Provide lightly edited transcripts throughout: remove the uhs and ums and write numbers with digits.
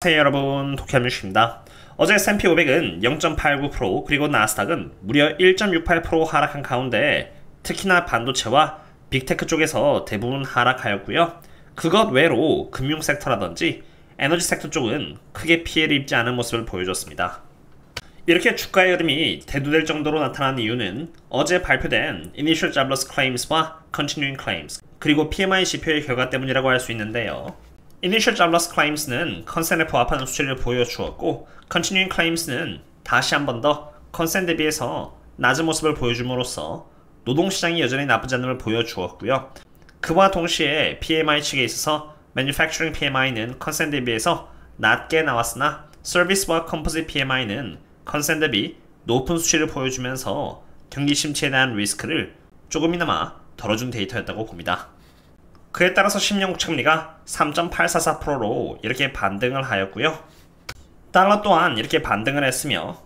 네, 여러분, 도쿄뮤직입니다. 어제 S&P 500은 0.89% 그리고 나스닥은 무려 1.68% 하락한 가운데 특히나 반도체와 빅테크 쪽에서 대부분 하락하였고요. 그것 외로 금융 섹터라든지 에너지 섹터 쪽은 크게 피해를 입지 않은 모습을 보여줬습니다. 이렇게 주가의 흐름이 대두될 정도로 나타난 이유는 어제 발표된 Initial Jobless Claims와 Continuing Claims 그리고 PMI 지표의 결과 때문이라고 할 수 있는데요. Initial Jobless Claims는 컨센에 부합하는 수치를 보여주었고 Continuing Claims는 다시 한 번 더 컨센 대비해서 낮은 모습을 보여줌으로써 노동시장이 여전히 나쁘지 않음을 보여주었고요. 그와 동시에 PMI 측에 있어서 Manufacturing PMI는 컨센 대비해서 낮게 나왔으나 서비스와 컴포짓 PMI는 컨센 대비 높은 수치를 보여주면서 경기 침체에 대한 리스크를 조금이나마 덜어준 데이터였다고 봅니다. 그에 따라서 10년 국채금리가 3.844%로 이렇게 반등을 하였고요. 달러 또한 이렇게 반등을 했으며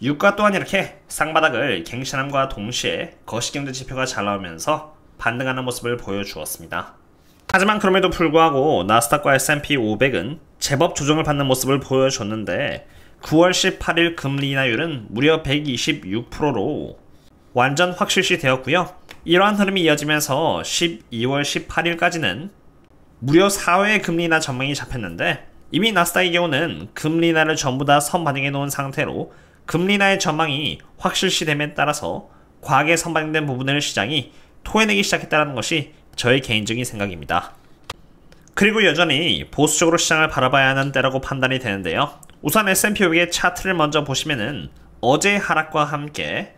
유가 또한 이렇게 쌍바닥을 갱신함과 동시에 거시경제 지표가 잘 나오면서 반등하는 모습을 보여주었습니다. 하지만 그럼에도 불구하고 나스닥과 S&P 500은 제법 조정을 받는 모습을 보여줬는데 9월 18일 금리 인하율은 무려 126%로 완전 확실시 되었고요. 이러한 흐름이 이어지면서 12월 18일까지는 무려 4회의 금리 인하 전망이 잡혔는데 이미 나스닥의 경우는 금리 인하를 전부 다 선반영해 놓은 상태로 금리 인하의 전망이 확실시됨에 따라서 과하게 선반영된 부분을 시장이 토해내기 시작했다는 것이 저의 개인적인 생각입니다. 그리고 여전히 보수적으로 시장을 바라봐야 하는 때라고 판단이 되는데요. 우선 S&P 500의 차트를 먼저 보시면은 어제의 하락과 함께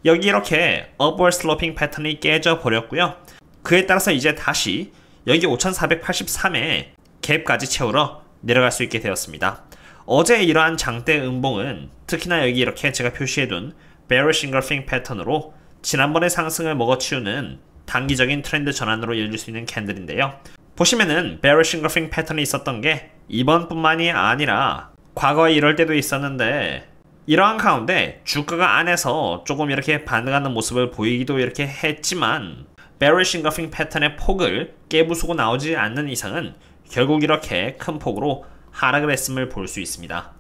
여기 이렇게 upward sloping 패턴이 깨져 버렸고요. 그에 따라서 이제 다시 여기 5483의 갭까지 채우러 내려갈 수 있게 되었습니다. 어제 이러한 장대 음봉은 특히나 여기 이렇게 제가 표시해둔 bearish engulfing 패턴으로 지난번의 상승을 먹어치우는 단기적인 트렌드 전환으로 이어질 수 있는 캔들인데요. 보시면은 bearish engulfing 패턴이 있었던 게 이번뿐만이 아니라 과거에 이럴 때도 있었는데 이러한 가운데 주가가 안에서 조금 이렇게 반등하는 모습을 보이기도 이렇게 했지만 bearish engulfing 패턴의 폭을 깨부수고 나오지 않는 이상은 결국 이렇게 큰 폭으로 하락을 했음을 볼 수 있습니다.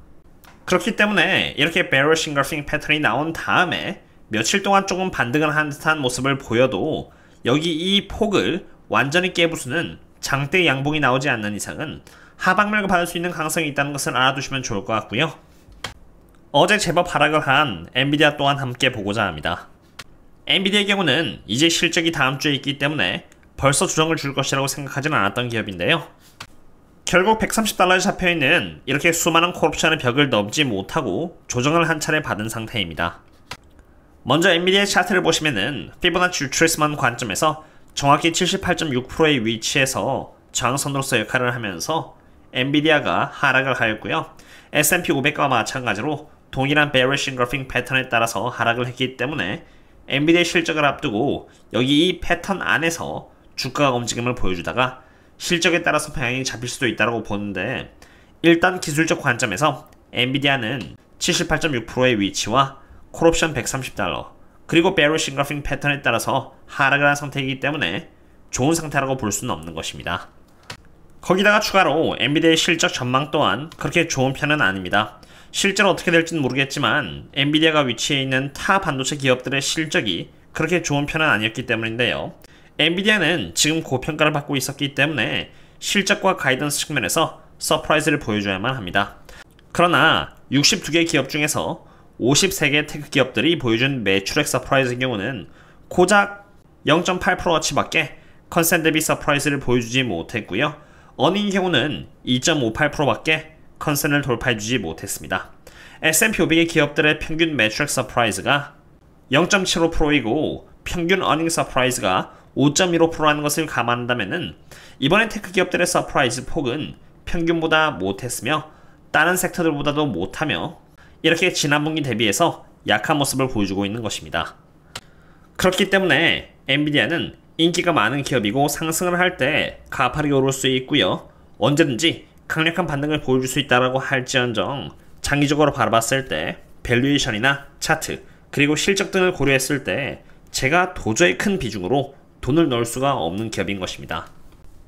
그렇기 때문에 이렇게 bearish engulfing 패턴이 나온 다음에 며칠 동안 조금 반등을 한 듯한 모습을 보여도 여기 이 폭을 완전히 깨부수는 장대 양봉이 나오지 않는 이상은 하방면을 받을 수 있는 가능성이 있다는 것을 알아두시면 좋을 것 같고요. 어제 제법 하락을 한 엔비디아 또한 함께 보고자 합니다. 엔비디아의 경우는 이제 실적이 다음 주에 있기 때문에 벌써 조정을 줄 것이라고 생각하지는 않았던 기업인데요. 결국 130달러에 잡혀있는 이렇게 수많은 콜옵션의 벽을 넘지 못하고 조정을 한 차례 받은 상태입니다. 먼저 엔비디아의 차트를 보시면은 피보나치 리트레이스먼트 관점에서 정확히 78.6%의 위치에서 저항선으로서 역할을 하면서 엔비디아가 하락을 하였고요. S&P 500과 마찬가지로 동일한 bearish engulfing 패턴에 따라서 하락을 했기 때문에 엔비디아의 실적을 앞두고 여기 이 패턴 안에서 주가가 움직임을 보여주다가 실적에 따라서 방향이 잡힐 수도 있다고 보는데 일단 기술적 관점에서 엔비디아는 78.6%의 위치와 콜옵션 130달러 그리고 bearish engulfing 패턴에 따라서 하락을 한 상태이기 때문에 좋은 상태라고 볼 수는 없는 것입니다. 거기다가 추가로 엔비디아의 실적 전망 또한 그렇게 좋은 편은 아닙니다. 실제로 어떻게 될지는 모르겠지만 엔비디아가 위치해 있는 타 반도체 기업들의 실적이 그렇게 좋은 편은 아니었기 때문인데요. 엔비디아는 지금 고평가를 받고 있었기 때문에 실적과 가이던스 측면에서 서프라이즈를 보여줘야만 합니다. 그러나 62개 기업 중에서 53개 테크 기업들이 보여준 매출액 서프라이즈의 경우는 고작 0.8%어치밖에 컨센 대비 서프라이즈를 보여주지 못했고요. 어닝의 경우는 2.58%밖에 컨센을 돌파해주지 못했습니다. S&P 500의 기업들의 평균 매출액 서프라이즈가 0.75%이고 평균 어닝 서프라이즈가 5.15%라는 것을 감안한다면 이번에 테크 기업들의 서프라이즈 폭은 평균보다 못했으며 다른 섹터들보다도 못하며 이렇게 지난 분기 대비해서 약한 모습을 보여주고 있는 것입니다. 그렇기 때문에 엔비디아는 인기가 많은 기업이고 상승을 할 때 가파르게 오를 수 있고요. 언제든지 강력한 반등을 보여줄 수 있다고 할지언정 장기적으로 바라봤을 때 밸류에이션이나 차트 그리고 실적 등을 고려했을 때 제가 도저히 큰 비중으로 돈을 넣을 수가 없는 기업인 것입니다.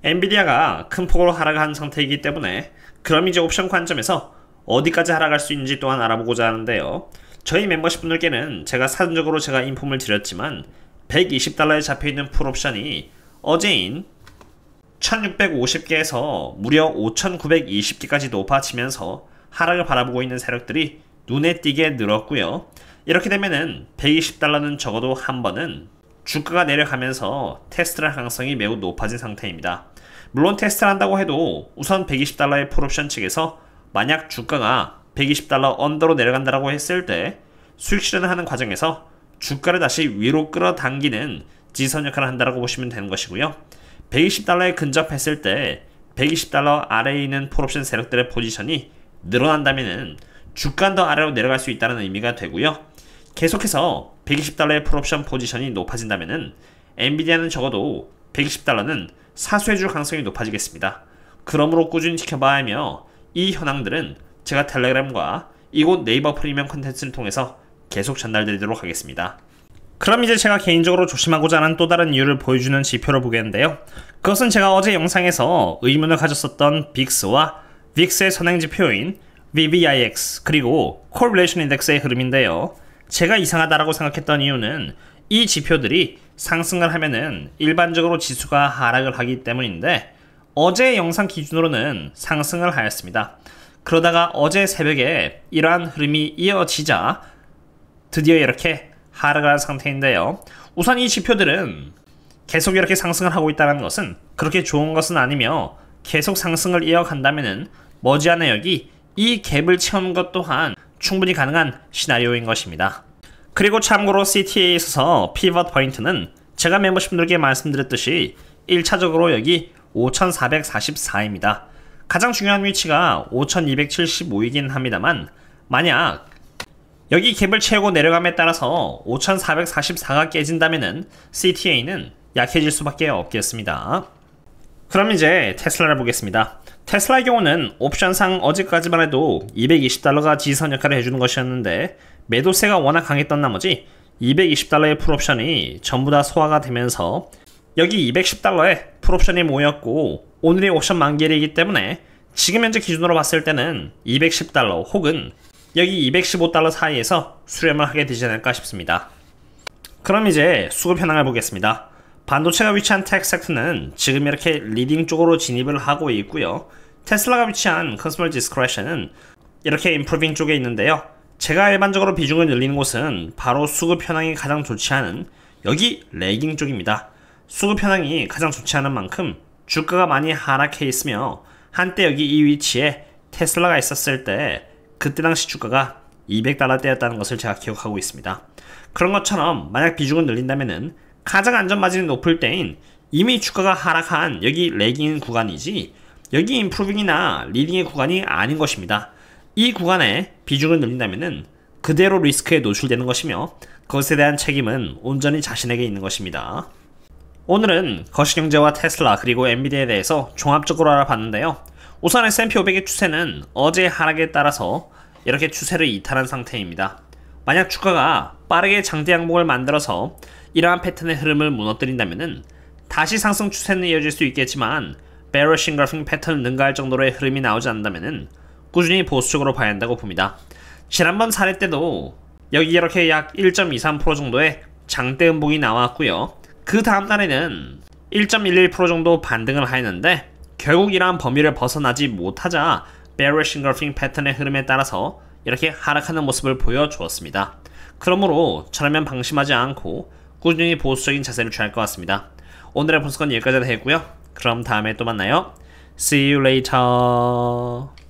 엔비디아가 큰 폭으로 하락한 상태이기 때문에 그럼 이제 옵션 관점에서 어디까지 하락할 수 있는지 또한 알아보고자 하는데요. 저희 멤버십 분들께는 제가 사전적으로 인폼을 드렸지만 120달러에 잡혀있는 풀옵션이 어제인 1650개에서 무려 5920개까지 높아지면서 하락을 바라보고 있는 세력들이 눈에 띄게 늘었고요. 이렇게 되면은 120달러는 적어도 한 번은 주가가 내려가면서 테스트를 할 가능성이 매우 높아진 상태입니다. 물론 테스트를 한다고 해도 우선 120달러의 풀옵션 측에서 만약 주가가 120달러 언더로 내려간다고 했을 때 수익 실현을 하는 과정에서 주가를 다시 위로 끌어당기는 지선 역할을 한다고 보시면 되는 것이고요. 120달러에 근접했을 때 120달러 아래에 있는 풀옵션 세력들의 포지션이 늘어난다면 주가는 더 아래로 내려갈 수 있다는 의미가 되고요. 계속해서 120달러의 풀옵션 포지션이 높아진다면 엔비디아는 적어도 120달러는 사수해줄 가능성이 높아지겠습니다. 그러므로 꾸준히 지켜봐야 하며 이 현황들은 제가 텔레그램과 이곳 네이버 프리미엄 콘텐츠를 통해서 계속 전달드리도록 하겠습니다. 그럼 이제 제가 개인적으로 조심하고자 하는 또 다른 이유를 보여주는 지표를 보겠는데요. 그것은 제가 어제 영상에서 의문을 가졌었던 빅스와 빅스의 선행지표인 VVIX 그리고 Correlation Index의 흐름인데요. 제가 이상하다라고 생각했던 이유는 이 지표들이 상승을 하면은 일반적으로 지수가 하락을 하기 때문인데 어제 영상 기준으로는 상승을 하였습니다. 그러다가 어제 새벽에 이러한 흐름이 이어지자 드디어 이렇게 하락을 한 상태인데요. 우선 이 지표들은 계속 이렇게 상승을 하고 있다는 것은 그렇게 좋은 것은 아니며 계속 상승을 이어간다면은 머지않아 여기 이 갭을 채우는 것 또한 충분히 가능한 시나리오인 것입니다. 그리고 참고로 CTA에 있어서 피벗 포인트는 제가 멤버십분들께 말씀드렸듯이 1차적으로 여기 5444입니다. 가장 중요한 위치가 5275이긴 합니다만 만약 여기 갭을 채우고 내려감에 따라서 5444가 깨진다면은 CTA는 약해질 수밖에 없겠습니다. 그럼 이제 테슬라를 보겠습니다. 테슬라의 경우는 옵션상 어제까지만 해도 220달러가 지선 역할을 해주는 것이었는데 매도세가 워낙 강했던 나머지 220달러의 풀옵션이 전부 다 소화가 되면서 여기 210달러의 풀옵션이 모였고 오늘이 옵션 만기일이기 때문에 지금 현재 기준으로 봤을 때는 210달러 혹은 여기 215달러 사이에서 수렴을 하게 되지 않을까 싶습니다. 그럼 이제 수급 현황을 보겠습니다. 반도체가 위치한 텍 섹터는 지금 이렇게 리딩 쪽으로 진입을 하고 있고요. 테슬라가 위치한 컨슈머 디스크레션은 이렇게 임프루빙 쪽에 있는데요. 제가 일반적으로 비중을 늘리는 곳은 바로 수급 현황이 가장 좋지 않은 여기 레깅 쪽입니다. 수급 현황이 가장 좋지 않은 만큼 주가가 많이 하락해 있으며 한때 여기 이 위치에 테슬라가 있었을 때 그때 당시 주가가 200달러대였다는 것을 제가 기억하고 있습니다. 그런 것처럼 만약 비중을 늘린다면은 가장 안전마진이 높을 때인 이미 주가가 하락한 여기 레깅 구간이지 여기 임프루빙이나 리딩의 구간이 아닌 것입니다. 이 구간에 비중을 늘린다면은 그대로 리스크에 노출되는 것이며 그것에 대한 책임은 온전히 자신에게 있는 것입니다. 오늘은 거시경제와 테슬라 그리고 엔비디아에 대해서 종합적으로 알아봤는데요. 우선 S&P 500의 추세는 어제의 하락에 따라서 이렇게 추세를 이탈한 상태입니다. 만약 주가가 빠르게 장대 양봉을 만들어서 이러한 패턴의 흐름을 무너뜨린다면은 다시 상승 추세는 이어질 수 있겠지만 bearish engulfing 패턴을 능가할 정도로의 흐름이 나오지 않는다면은 꾸준히 보수적으로 봐야 한다고 봅니다. 지난번 사례 때도 여기 이렇게 약 1.23% 정도의 장대 음봉이 나왔고요. 그 다음 날에는 1.11% 정도 반등을 하였는데 결국 이러한 범위를 벗어나지 못하자 bearish engulfing 패턴의 흐름에 따라서 이렇게 하락하는 모습을 보여주었습니다. 그러므로 저라면 방심하지 않고 꾸준히 보수적인 자세를 취할 것 같습니다. 오늘의 분석은 여기까지 하겠고요. 그럼 다음에 또 만나요. See you later.